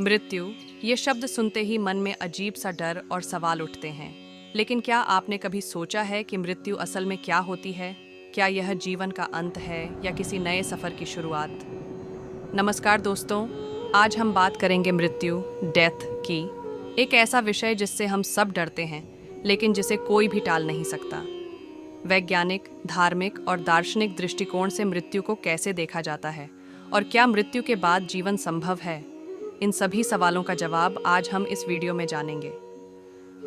मृत्यु, ये शब्द सुनते ही मन में अजीब सा डर और सवाल उठते हैं। लेकिन क्या आपने कभी सोचा है कि मृत्यु असल में क्या होती है? क्या यह जीवन का अंत है या किसी नए सफ़र की शुरुआत? नमस्कार दोस्तों, आज हम बात करेंगे मृत्यु, डेथ की। एक ऐसा विषय जिससे हम सब डरते हैं, लेकिन जिसे कोई भी टाल नहीं सकता। वैज्ञानिक, धार्मिक और दार्शनिक दृष्टिकोण से मृत्यु को कैसे देखा जाता है और क्या मृत्यु के बाद जीवन संभव है? इन सभी सवालों का जवाब आज हम इस वीडियो में जानेंगे।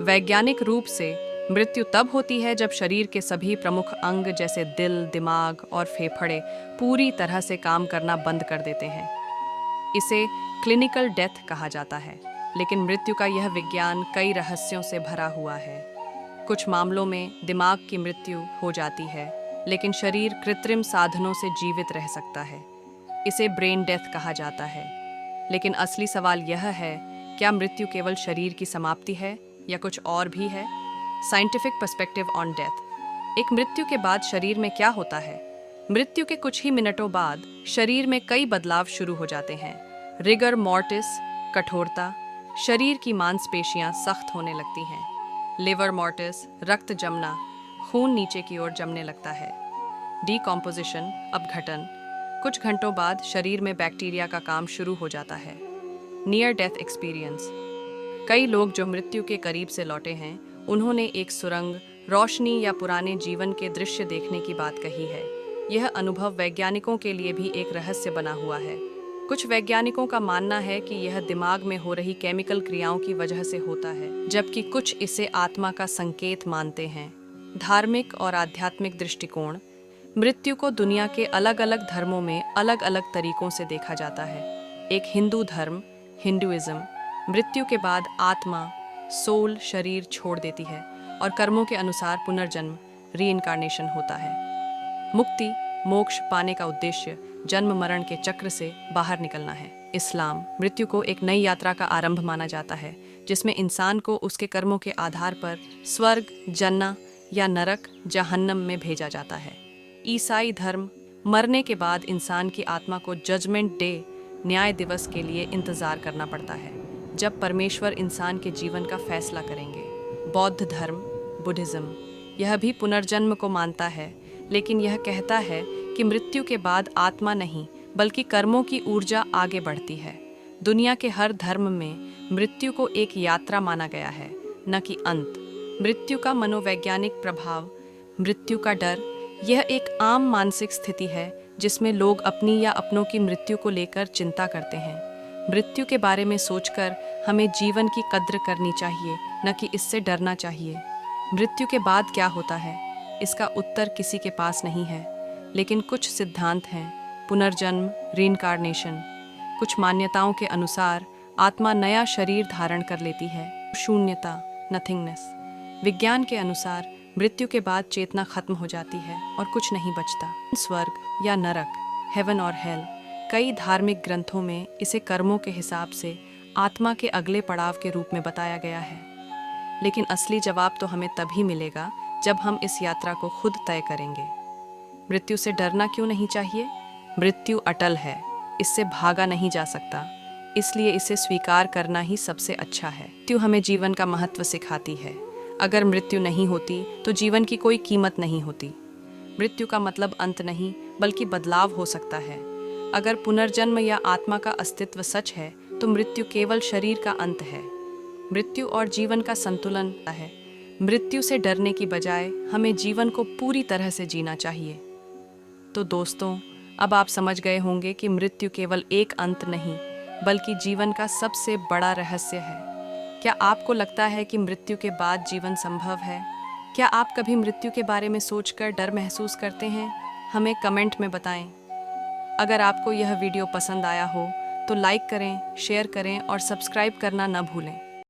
वैज्ञानिक रूप से मृत्यु तब होती है जब शरीर के सभी प्रमुख अंग जैसे दिल, दिमाग और फेफड़े पूरी तरह से काम करना बंद कर देते हैं। इसे क्लिनिकल डेथ कहा जाता है। लेकिन मृत्यु का यह विज्ञान कई रहस्यों से भरा हुआ है। कुछ मामलों में दिमाग की मृत्यु हो जाती है, लेकिन शरीर कृत्रिम साधनों से जीवित रह सकता है। इसे ब्रेन डेथ कहा जाता है। लेकिन असली सवाल यह है, क्या मृत्यु केवल शरीर की समाप्ति है या कुछ और भी है? Scientific perspective on death. एक मृत्यु के बाद शरीर में क्या होता है? मृत्यु के कुछ ही मिनटों बाद शरीर में कई बदलाव शुरू हो जाते हैं। रिगर मॉर्टिस, कठोरता, शरीर की मांसपेशियां सख्त होने लगती हैं। लिवर मॉर्टिस, रक्त जमना, खून नीचे की ओर जमने लगता है। डीकॉम्पोजिशन, अपघटन, कुछ घंटों बाद शरीर में बैक्टीरिया का काम शुरू हो जाता है। Near death experience. कई लोग जो मृत्यु के करीब से लौटे हैं, उन्होंने एक सुरंग, रोशनी या पुराने जीवन के दृश्य देखने की बात कही है। यह अनुभव वैज्ञानिकों के लिए भी एक रहस्य बना हुआ है। कुछ वैज्ञानिकों का मानना है कि यह दिमाग में हो रही केमिकल क्रियाओं की वजह से होता है, जबकि कुछ इसे आत्मा का संकेत मानते हैं। धार्मिक और आध्यात्मिक दृष्टिकोण। मृत्यु को दुनिया के अलग अलग धर्मों में अलग अलग तरीकों से देखा जाता है। एक हिंदू धर्म, हिंदुइज्म, मृत्यु के बाद आत्मा, सोल, शरीर छोड़ देती है और कर्मों के अनुसार पुनर्जन्म, रीइंकार्नेशन होता है। मुक्ति, मोक्ष पाने का उद्देश्य जन्म मरण के चक्र से बाहर निकलना है। इस्लाम, मृत्यु को एक नई यात्रा का आरंभ माना जाता है, जिसमें इंसान को उसके कर्मों के आधार पर स्वर्ग, जन्नत या नरक, जहन्नम में भेजा जाता है। ईसाई धर्म, मरने के बाद इंसान की आत्मा को जजमेंट डे, न्याय दिवस के लिए इंतजार करना पड़ता है, जब परमेश्वर इंसान के जीवन का फैसला करेंगे। बौद्ध धर्म, बुद्धिज्म, यह भी पुनर्जन्म को मानता है, लेकिन यह कहता है कि मृत्यु के बाद आत्मा नहीं बल्कि कर्मों की ऊर्जा आगे बढ़ती है। दुनिया के हर धर्म में मृत्यु को एक यात्रा माना गया है, न कि अंत। मृत्यु का मनोवैज्ञानिक प्रभाव। मृत्यु का डर, यह एक आम मानसिक स्थिति है जिसमें लोग अपनी या अपनों की मृत्यु को लेकर चिंता करते हैं। मृत्यु के बारे में सोचकर हमें जीवन की कद्र करनी चाहिए, न कि इससे डरना चाहिए। मृत्यु के बाद क्या होता है? इसका उत्तर किसी के पास नहीं है, लेकिन कुछ सिद्धांत हैं। पुनर्जन्म, रीइंकार्नेशन। कुछ मान्यताओं के अनुसार आत्मा नया शरीर धारण कर लेती है। शून्यता, नथिंगनेस। विज्ञान के अनुसार मृत्यु के बाद चेतना खत्म हो जाती है और कुछ नहीं बचता। स्वर्ग या नरक, हेवन और हेल। कई धार्मिक ग्रंथों में इसे कर्मों के हिसाब से आत्मा के अगले पड़ाव के रूप में बताया गया है। लेकिन असली जवाब तो हमें तभी मिलेगा जब हम इस यात्रा को खुद तय करेंगे। मृत्यु से डरना क्यों नहीं चाहिए? मृत्यु अटल है, इससे भागा नहीं जा सकता, इसलिए इसे स्वीकार करना ही सबसे अच्छा है। मृत्यु हमें जीवन का महत्व सिखाती है। अगर मृत्यु नहीं होती तो जीवन की कोई कीमत नहीं होती। मृत्यु का मतलब अंत नहीं बल्कि बदलाव हो सकता है। अगर पुनर्जन्म या आत्मा का अस्तित्व सच है तो मृत्यु केवल शरीर का अंत है। मृत्यु और जीवन का संतुलन है। मृत्यु से डरने की बजाय हमें जीवन को पूरी तरह से जीना चाहिए। तो दोस्तों, अब आप समझ गए होंगे कि मृत्यु केवल एक अंत नहीं बल्कि जीवन का सबसे बड़ा रहस्य है। क्या आपको लगता है कि मृत्यु के बाद जीवन संभव है? क्या आप कभी मृत्यु के बारे में सोचकर डर महसूस करते हैं? हमें कमेंट में बताएं। अगर आपको यह वीडियो पसंद आया हो तो लाइक करें, शेयर करें और सब्सक्राइब करना न भूलें।